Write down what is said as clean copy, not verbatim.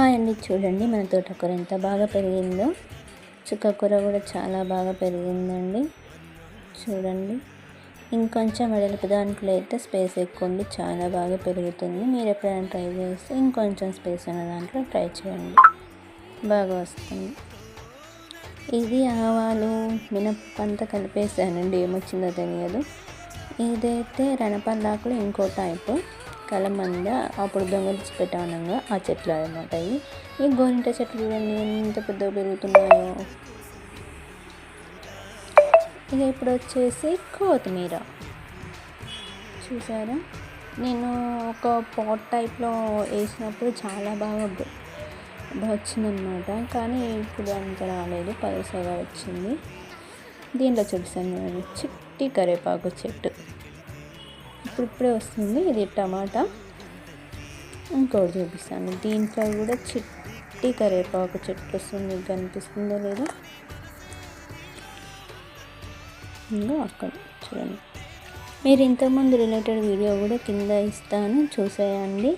Hi అండి, చూడండి మన తోటకూర ఎంత బాగా పెరిగిందో. చుక్కకూర కూడా చాలా బాగా పెరిగిందండి. చూడండి, ఇంకొంచెం వెడల్పు దాంట్లో అయితే స్పేస్ ఎక్కువ ఉండి చాలా బాగా పెరుగుతుంది. మీరు ఎప్పుడైనా ట్రై చేస్తే ఇంకొంచెం స్పేస్ ఉన్న దాంట్లో ట్రై చేయండి, బాగా వస్తుంది. ఇది ఆవాలు మినప్పంతా కలిపేసానండి, ఏమొచ్చిందో తెలియదు. ఇదైతే రణపల్లాకులు ఇంకో టైపు కలమంద, అప్పుడు దొంగలించి పెట్టానంగా ఆ చెట్లు అనమాట. ఈ గోరింట చెట్లు చూడండి ఎంత పెద్దగా పెరుగుతున్నాయో. ఇక ఇప్పుడు వచ్చేసి కొత్తిమీర చూసారా, నేను ఒక పాట్ టైప్లో వేసినప్పుడు చాలా బాగా వచ్చిందనమాట, కానీ ఇప్పుడు అంత రాలేదు, పలుసగా వచ్చింది. దీంట్లో చూపిస్తాను, చిట్టి కరివేపాకు చెట్టు ఇప్పుడే వస్తుంది. ఇది టమాటా. ఇంకోటి చూపిస్తాను, దీంట్లో కూడా చిట్టి కరివేపాకు చెట్టు వస్తుంది. మీకు కనిపిస్తుందో లేదో, ఇంకా అక్కడ చూడండి. మీరు ఇంతకుముందు రిలేటెడ్ వీడియో కూడా కింద ఇస్తాను, చూసేయండి.